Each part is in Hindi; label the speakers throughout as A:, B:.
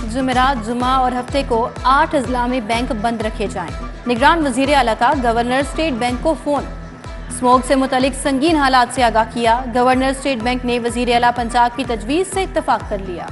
A: जुमेरात, जुमा और हफ्ते को 8 अजला में बैंक बंद रखे जाएं। निगरान वजीर आला का गवर्नर स्टेट बैंक को फोन। स्मोक से मुतालिक संगीन हालात से आगाह किया। गवर्नर स्टेट बैंक ने वजीर आला पंजाब की तजवीज़ से इत्तफाक कर लिया।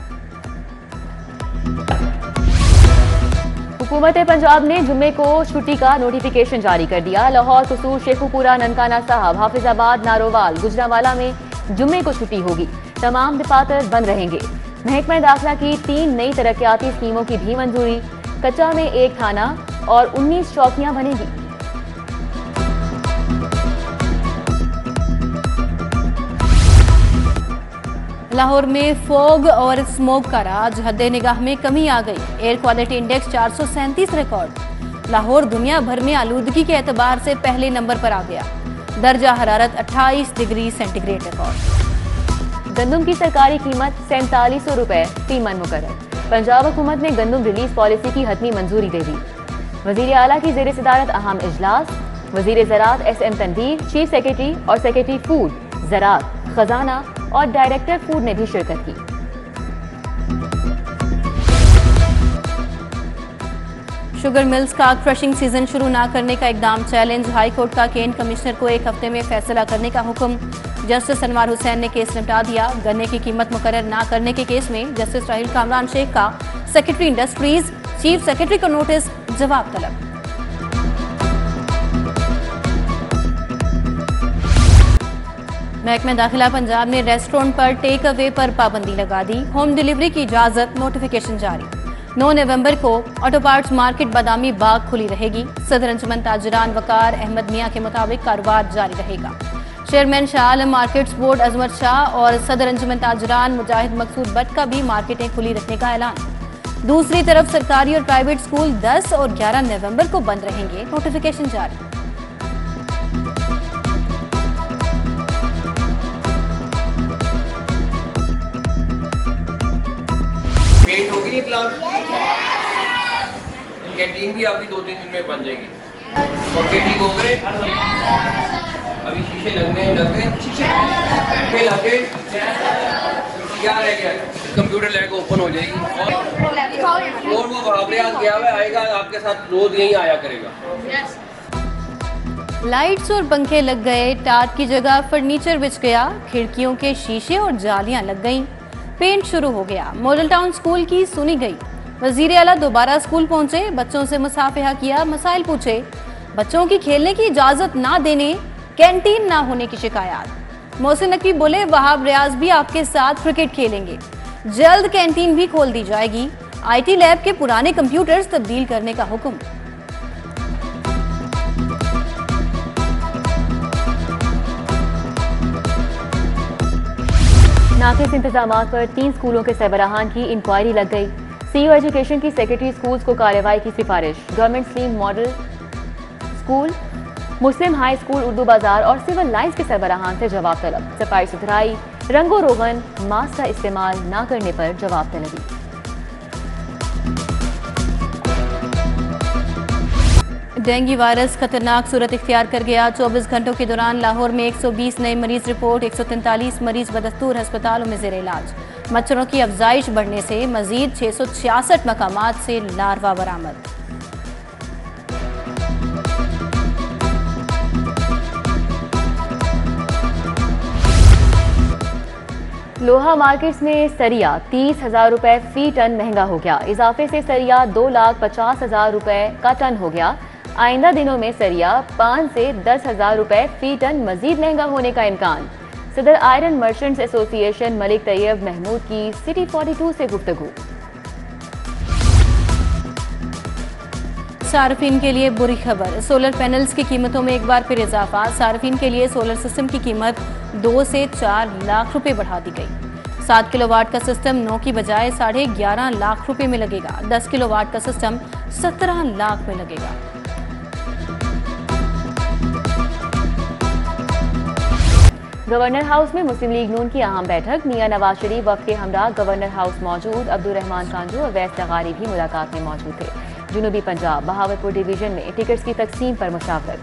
B: हुकूमत पंजाब ने जुम्मे को छुट्टी का नोटिफिकेशन जारी कर दिया। लाहौर, कसूर, शेखुपुरा, ननकाना साहब, हाफिजाबाद, नारोवाल, गुजरांवाला में जुम्मे को छुट्टी होगी। तमाम दफातर बंद रहेंगे। महकमा दाखिला की 3 नई तरक्याती स्कीमों की भी मंजूरी। कच्चा में 1 थाना और 19 चौकियां बनेगी।
A: लाहौर में फॉग और स्मोक का राज, हद निगाह में कमी आ गई। Air quality index 437 record. Lahore दुनिया भर में आलूदगी के एतबार से पहले नंबर पर आ गया। दर्जा हरारत 28 डिग्री सेंटीग्रेड रिकॉर्ड।
B: गंदम की सरकारी कीमत 4700 रुपए फी मन मुकर्रर। पंजाब हुकूमत ने गंदम रिलीज पॉलिसी की हतमी मंजूरी दे दी। वजीर आला की जेर सदारत अहम इजलास। वजीर ज़राअत SM तनवीर, चीफ सेक्रेटरी और सेक्रेटरी फूड, ज़राअत, खजाना और डायरेक्टर फूड ने भी शिरकत की।
A: शुगर मिल्स का क्रशिंग सीजन शुरू न करने का इकदाम चैलेंज। हाई कोर्ट का केन कमिश्नर को 1 हफ्ते में फैसला करने का हुक्म। जस्टिस अनवार हुसैन ने केस निपटा दिया। गन्ने की कीमत मुकर्रर न करने के केस में जस्टिस राहिल कामरान शेख का सेक्रेटरी इंडस्ट्रीज, चीफ सेक्रेटरी को नोटिस, जवाब तलब। महकमा दाखिला पंजाब ने रेस्टोरेंट पर टेक अवे पर पाबंदी लगा दी। होम डिलीवरी की इजाजत, नोटिफिकेशन जारी। 9 नवंबर को auto parts market Badami Bagh खुली रहेगी। सदर अंजुमन ताजरान वकार अहमद मियां के मुताबिक कारोबार जारी रहेगा। Chairman Shah Alam markets board अजमत शाह और सदर अंजुमन ताजरान मुजाहिद मकसूद भट्ट का भी मार्केटें खुली रखने का ऐलान। दूसरी तरफ सरकारी और प्राइवेट स्कूल 10 और 11 नवंबर को बंद रहेंगे, नोटिफिकेशन जारी।
C: पेंट होगी नहीं क्लास, कैंटीन भी आपकी 2-3 दिन में बन जाएगी। पक्के ठीक हो गए, अभी शीशे लग गए शीशे लगे, क्या रह गया? कंप्यूटर लैब ओपन हो जाएगी और वो वापरियात गया हुआ आएगा आपके साथ, रोज यहीं आया करेगा।
A: लाइट्स और पंखे लग गए, टाट की जगह फर्नीचर बिछ गया, खिड़कियों के शीशे और जालियां लग गईं, पेंट शुरू हो गया। मॉडल टाउन स्कूल की सुनी गई। वजीर आला दोबारा स्कूल पहुंचे, बच्चों से मुसाफिहा किया, मसाइल पूछे। बच्चों की खेलने की इजाजत ना देने, कैंटीन ना होने की शिकायत। मोहसिन नकवी बोले, वहाब रियाज भी आपके साथ क्रिकेट खेलेंगे। जल्द कैंटीन भी खोल दी जाएगी। IT लैब के पुराने कंप्यूटर्स तब्दील करने का हुक्म।
B: नाकिस इंतजामात पर 3 स्कूलों के सरबराहान की इंक्वायरी लग गई। CEO एजुकेशन की सेक्रेटरी स्कूल्स को कार्रवाई की सिफारिश। गवर्नमेंट स्लीम मॉडल स्कूल, मुस्लिम हाई स्कूल, उर्दू बाजार और सिविल लाइंस के सरबराहान से जवाब तलब। सफाई सुथराई, रंगो रोगन, मास्क का इस्तेमाल न करने पर जवाब तलबी।
A: डेंगू वायरस खतरनाक सूरत इख्तियार कर गया। 24 घंटों के दौरान लाहौर में 120 नए मरीज रिपोर्ट। 143 मरीज बदस्तूर अस्पतालों में जेर इलाज। मच्छरों की अफजाइश बढ़ने से मजीद 666 मकामात से लार्वा बरामद।
B: लोहा मार्केट्स में सरिया 30,000 रुपए फी टन महंगा हो गया। इजाफे से सरिया 2,50,000 रुपए का टन हो गया। आइंदा दिनों में सरिया 5 से 10,000 रुपए फी टन मजीद महंगा होने का इम्कान। सदर iron merchants association Malik Tayyab Mahmood की सिटी 42 से गुफ्तगू।
A: सार्फिन के लिए बुरी खबर, सोलर पैनल्स की कीमतों में एक बार फिर इजाफा। सार्फिन के लिए सोलर सिस्टम की कीमत 2 से 4 लाख रुपए बढ़ा दी गई। 7 किलोवाट का सिस्टम 9 की बजाय 11.5 लाख रुपए में लगेगा। 10 किलोवाट का सिस्टम 17 लाख में लगेगा।
B: गवर्नर हाउस में मुस्लिम लीग नून की अहम बैठक। मियां नवाज शरीफ वफ्द के हमरा गवर्नर हाउस मौजूद। अब्दुर्रहमान कांजू और वैस लगारी भी मुलाकात में मौजूद थे। जनूबी पंजाब बहावलपुर डिवीजन में टिकट्स की तकसीम पर मुशावरत।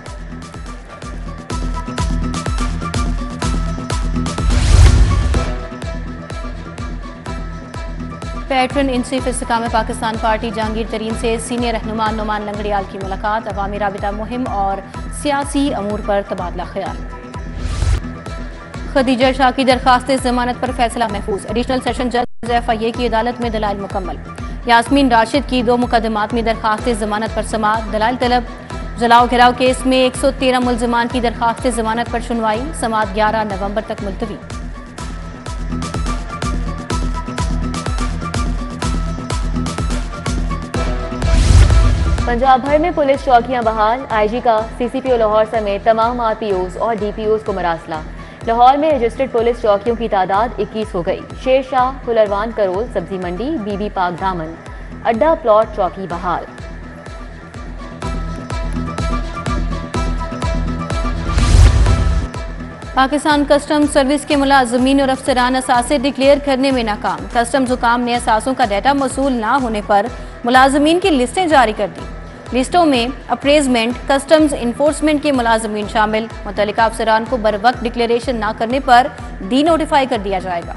A: Patron in chief Istehkam Pakistan party Jahangir Tareen से सीनियर रहनुमा नुमान लंगड़ियाल की मुलाकात, अवामी राबिता मुहिम और सियासी अमूर पर तबादला ख्याल। खदीजा शाह की दरखास्त जमानत पर फैसला महफूज, एडिशनल सेशन जज FIA की अदालत में दलाइल मुकम्मल। यास्मीन राशिद की 2 मुकदमात में दरखास्त जमानत पर समाअत, दलाइल तलब। जलाओ घिराव केस में 113 मुल्जिमान की दरखास्त जमानत पर सुनवाई, समाअत 11 नवंबर तक मुलतवी।
B: पंजाब भर में पुलिस चौकियां बहाल, IG का CCPO लाहौर समेत तमाम RPOs और DPOs को मरासला। लाहौर में रजिस्टर्ड पुलिस चौकियों की तादाद 21 हो गई। शेरशाह, फुलरवान करोल, सब्जी मंडी, बीबी पाक दामन, अड्डा प्लॉट चौकी बहाल।
A: पाकिस्तान कस्टम सर्विस के मुलाजमीन और अफसरान असासे डिक्लेयर करने में नाकाम। कस्टम हुकाम ने असासों का डाटा मसूल ना होने पर मुलाजमीन की लिस्टें जारी कर दी। लिस्टों में अप्रेजमेंट, कस्टम्स इन्फोर्समेंट के मुलाजमीन शामिल। मुतल्लिका अफसरान को बर वक्त डिक्लेरेशन ना करने पर डी नोटिफाई कर दिया जाएगा।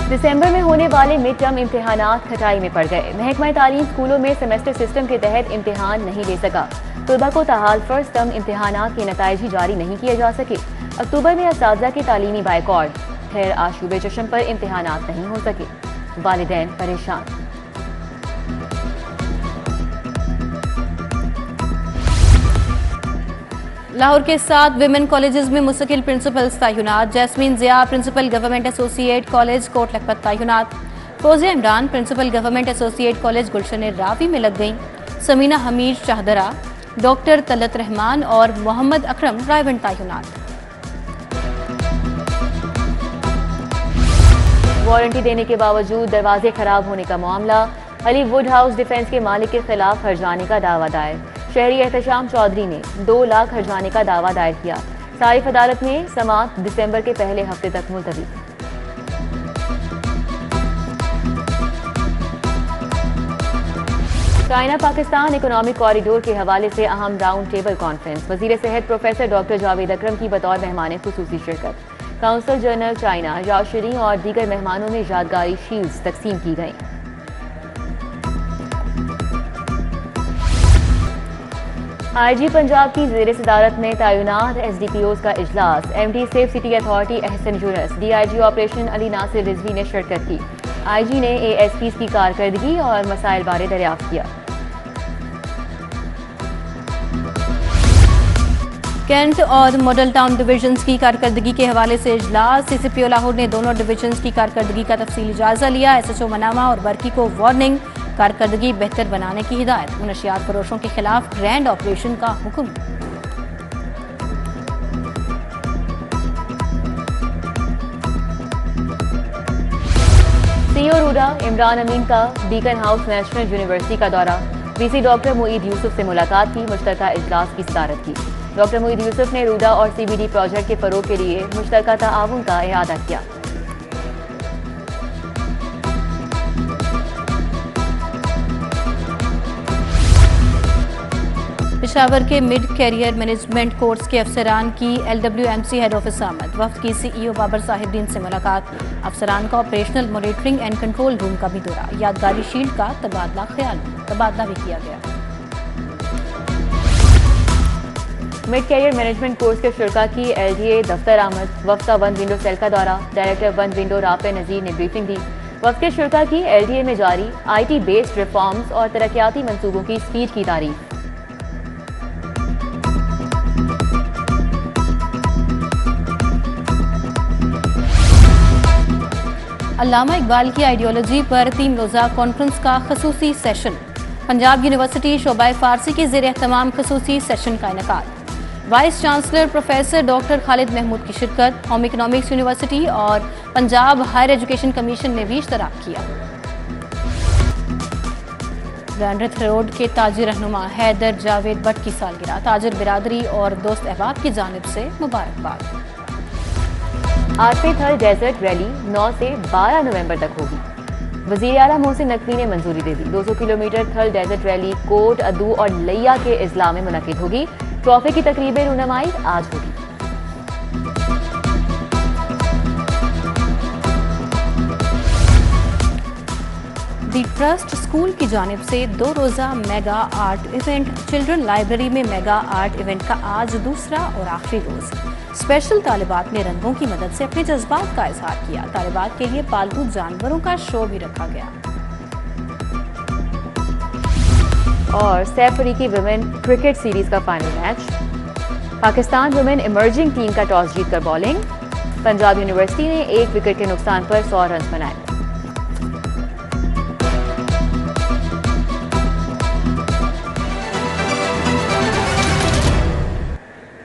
B: दिसंबर में होने वाले मिड टर्म इम्तिहानात खटाई में पड़ गए। महकमा तालीम स्कूलों में सेमेस्टर सिस्टम के तहत इम्तिहान नहीं ले सका। तलबा को ताहाल फर्स्ट टर्म इम्तिहानात के नताइज ही जारी नहीं किए जा सके। अक्टूबर में असातिज़ा के तालीमी बाइकॉट, खैर आशूबे चश्म पर इम्तिहानात नहीं हो सके। वालिदैन परेशान।
A: लाहौर के 7 विमेन कॉलेजेस में मुस्तकिल प्रिंसिपल्स तैनात। Jasmine Zia principal government associate college Kot Lakhpat तैनात। Fauzia Imran principal government associate college Gulshan Ravi में लग गईं। समीना हमीद शाहदरा, डॉक्टर तलत रहमान और मोहम्मद अकरम रायवंड तैनात।
B: वारंटी देने के बावजूद दरवाजे खराब होने का मामला। अली वुड हाउस डिफेंस के मालिक के खिलाफ हर्जाने का दावा दायर। शहरी एहतशाम चौधरी ने 2 लाख हर्जाने का दावा दायर किया। सारिफ अदालत में समाअत दिसंबर के पहले हफ्ते तक मुलतवी। चाइना पाकिस्तान इकोनॉमिक कॉरिडोर के हवाले से अहम राउंड टेबल कॉन्फ्रेंस। वजीर सेहत प्रोफेसर डॉक्टर जावेद अकरम की बतौर मेहमान खुसूसी शिरकत। काउंसिल जनरल चाइना, याशरी और दीगर मेहमानों में यादगारी शील्ड्स तकसीम की गईं। IG पंजाब की ज़ेर सदारत में तैनात SDPOs का इजलास। MD safe city authority Ehsan Younus, DIG operation Ali Nasir Rizvi ने शिरकत की। IG ने ASPs की कारकर्दगी और मसाइल बारे दरियाफ्त किया।
A: कैंट और मॉडल टाउन डिविजन्स की कारकर्दगी के हवाले से इजलास। CCPO लाहौर ने दोनों डिविजन्स की कारकर्दगी का तफसीली जायजा लिया। SHO मनामा और बरकी को वार्निंग, कारकर्दगी बेहतर बनाने की हिदायत। मुनशियात फरोशों के खिलाफ ग्रैंड ऑपरेशन का हुक्म।
B: CEO रूडा इमरान अमीन का बीकन हाउस नेशनल यूनिवर्सिटी का दौरा। VC डॉक्टर मुईद यूसुफ से मुलाकात की, मुश्तरका इजलास की सदारत की। डॉक्टर मुईद यूसुफ ने रूडा और CBD प्रोजेक्ट के फरोग के लिए मुश्तरका ताआवुन का इआदा किया।
A: पेशावर के मिड कैरियर मैनेजमेंट कोर्स के अफसरान की LWMC हेड ऑफिस आमद। वफ्द की CEO बाबर साहिबदीन से मुलाकात। अफसरान का operational monitoring and control room का भी दौरा। यादगारी शील्ड का तबादला भी किया गया।
B: मिड कैरियर मैनेजमेंट कोर्स के शुरा की LDA दफ्तर आमद। वफ्द का 1 विंडो सेल का दौरा। डायरेक्टर 1 विंडो रापे नजीर ने ब्रीफिंग दी। वफ्द के शुरा की LDA में जारी IT बेस्ड रिफॉर्म्स और तरक्याती मंसूबों की स्पीड की तारीफ।
A: अल्लामा इकबाल की आइडियोलॉजी पर 3 रोज़ा कॉन्फ्रेंस का खसूसी सेशन। पंजाब यूनिवर्सिटी शोबा फारसी के ज़ेर एहतमाम खसूसी सेशन का इनेकाद। Vice chancellor professor doctor Khalid Mehmood की शिरकत। होम इकनॉमिक्स यूनिवर्सिटी और पंजाब हायर एजुकेशन कमीशन ने भी इश्तराक किया। लैंड्रेथ रोड के ताजिर रहनुमा हैदर जावेद भट्ट की सालगिरह। ताजिर बिरादरी और दोस्त अहबाब की जानिब से मुबारकबाद।
B: आठवीं थल डेजर्ट रैली 9 से 12 नवंबर तक होगी। वज़ीर आला मोहसिन नकवी ने मंजूरी दे दी। 200 किलोमीटर थल डेजर्ट रैली कोट, अदू और लिया के इजला में मुनक़िद होगी। ट्रॉफी की तकरीब रूनमाई आज होगी।
A: दी ट्रस्ट स्कूल की जानिब से 2 रोज़ा mega art event. Children library में मेगा आर्ट इवेंट का आज दूसरा और आखिरी रोज़। स्पेशल तालिबात ने रंगों की मदद से अपने जज्बात का इजहार किया। तालिबात के लिए पालतू जानवरों का शो भी रखा गया।
B: और Saif Afridi women cricket series का final match. Pakistan women emerging team का टॉस जीतकर बॉलिंग। पंजाब यूनिवर्सिटी ने 1 विकेट के नुकसान पर 100 रन बनाए।